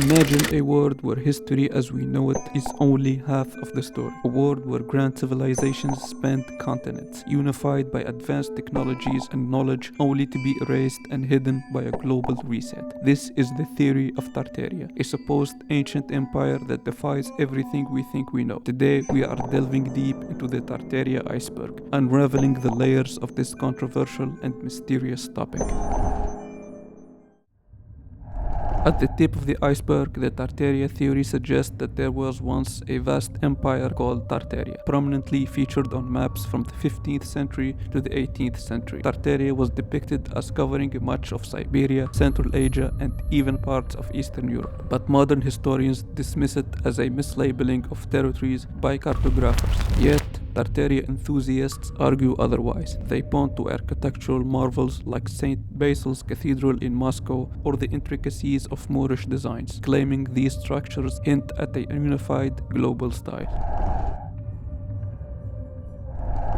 Imagine a world where history as we know it is only half of the story. A world where grand civilizations spanned continents, unified by advanced technologies and knowledge only to be erased and hidden by a global reset. This is the theory of Tartaria, a supposed ancient empire that defies everything we think we know. Today we are delving deep into the Tartaria iceberg, unraveling the layers of this controversial and mysterious topic. At the tip of the iceberg, the Tartaria theory suggests that there was once a vast empire called Tartaria, prominently featured on maps from the 15th century to the 18th century. Tartaria was depicted as covering much of Siberia, Central Asia, and even parts of Eastern Europe. But modern historians dismiss it as a mislabeling of territories by cartographers. Yet, Tartaria enthusiasts argue otherwise. They point to architectural marvels like St. Basil's Cathedral in Moscow or the intricacies of Moorish designs, claiming these structures hint at a unified global style.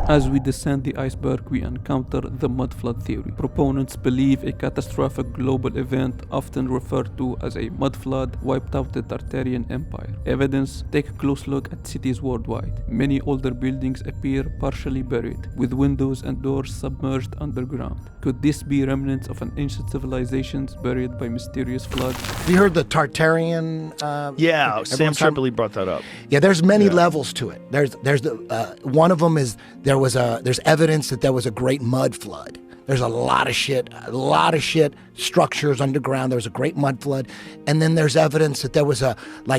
As we descend the iceberg, we encounter the mudflood theory. Proponents believe a catastrophic global event, often referred to as a mudflood, wiped out the Tartarian Empire. Evidence: take a close look at cities worldwide. Many older buildings appear partially buried, with windows and doors submerged underground. Could this be remnants of an ancient civilizations buried by mysterious floods? Have you heard the Tartarian? Sam Tripoli brought that up. Yeah, there's many levels to it. There's the one of them is there's evidence that there was a great mud flood. There's a lot of shit, structures underground. There was a great mud flood. And then there's evidence that there was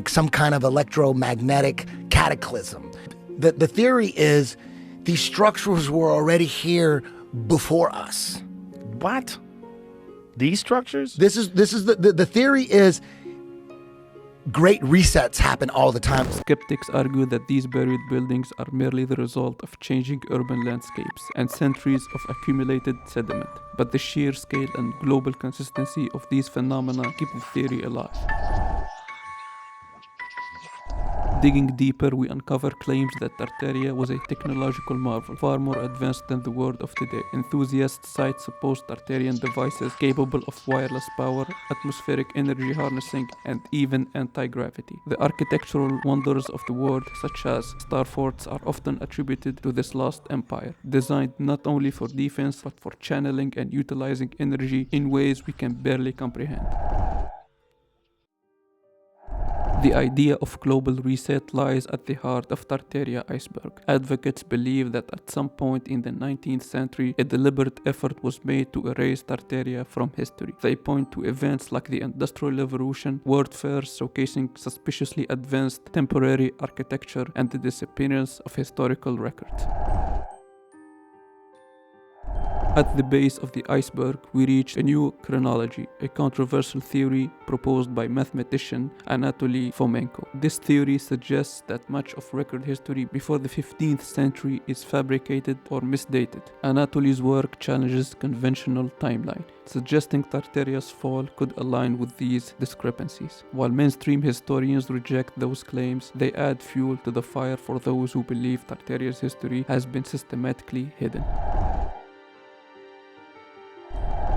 some kind of electromagnetic cataclysm. The theory is these structures were already here before us. What? These structures? This is the theory is great resets happen all the time. Skeptics argue that these buried buildings are merely the result of changing urban landscapes and centuries of accumulated sediment. But the sheer scale and global consistency of these phenomena keep the theory alive. Digging deeper, we uncover claims that Tartaria was a technological marvel, far more advanced than the world of today. Enthusiasts cite supposed Tartarian devices capable of wireless power, atmospheric energy harnessing, and even anti-gravity. The architectural wonders of the world, such as star forts, are often attributed to this lost empire, designed not only for defense but for channeling and utilizing energy in ways we can barely comprehend. The idea of global reset lies at the heart of Tartaria iceberg. Advocates believe that at some point in the 19th century, a deliberate effort was made to erase Tartaria from history. They point to events like the Industrial Revolution, world fairs showcasing suspiciously advanced temporary architecture, and the disappearance of historical records. At the base of the iceberg, we reach a new chronology, a controversial theory proposed by mathematician Anatoly Fomenko. This theory suggests that much of record history before the 15th century is fabricated or misdated. Anatoly's work challenges conventional timeline, suggesting Tartaria's fall could align with these discrepancies. While mainstream historians reject those claims, they add fuel to the fire for those who believe Tartaria's history has been systematically hidden.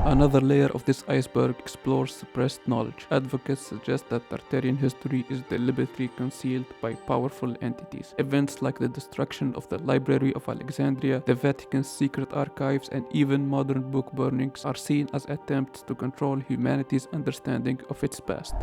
Another layer of this iceberg explores suppressed knowledge. Advocates suggest that Tartarian history is deliberately concealed by powerful entities. Events like the destruction of the Library of Alexandria, the Vatican's secret archives, and even modern book burnings are seen as attempts to control humanity's understanding of its past.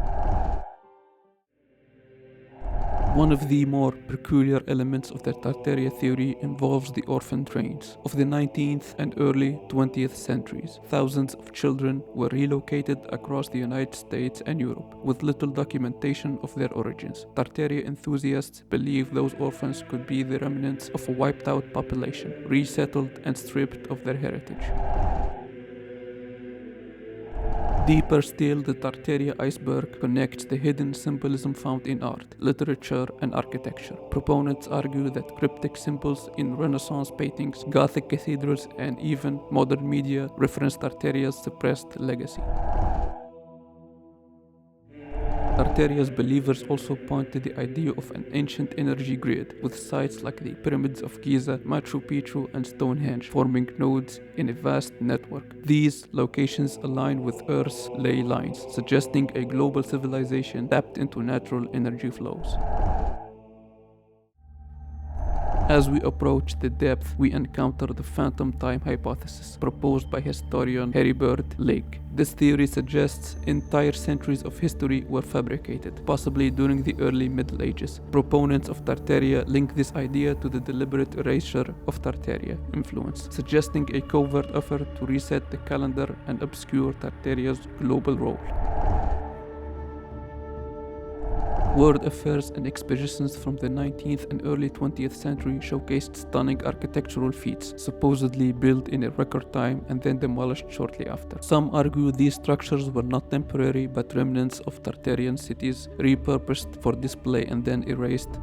One of the more peculiar elements of the Tartaria theory involves the orphan trains. Of the 19th and early 20th centuries, thousands of children were relocated across the United States and Europe, with little documentation of their origins. Tartaria enthusiasts believe those orphans could be the remnants of a wiped-out population, resettled and stripped of their heritage. Deeper still, the Tartaria iceberg connects the hidden symbolism found in art, literature, and architecture. Proponents argue that cryptic symbols in Renaissance paintings, Gothic cathedrals, and even modern media reference Tartaria's suppressed legacy. Tartaria's believers also point to the idea of an ancient energy grid, with sites like the pyramids of Giza, Machu Picchu, and Stonehenge forming nodes in a vast network. These locations align with Earth's ley lines, suggesting a global civilization tapped into natural energy flows. As we approach the depth, we encounter the phantom time hypothesis, proposed by historian Heribert Lake. This theory suggests entire centuries of history were fabricated, possibly during the early Middle Ages. Proponents of Tartaria link this idea to the deliberate erasure of Tartaria influence, suggesting a covert effort to reset the calendar and obscure Tartaria's global role. World affairs and expositions from the 19th and early 20th century showcased stunning architectural feats, supposedly built in a record time and then demolished shortly after. Some argue these structures were not temporary but remnants of Tartarian cities repurposed for display and then erased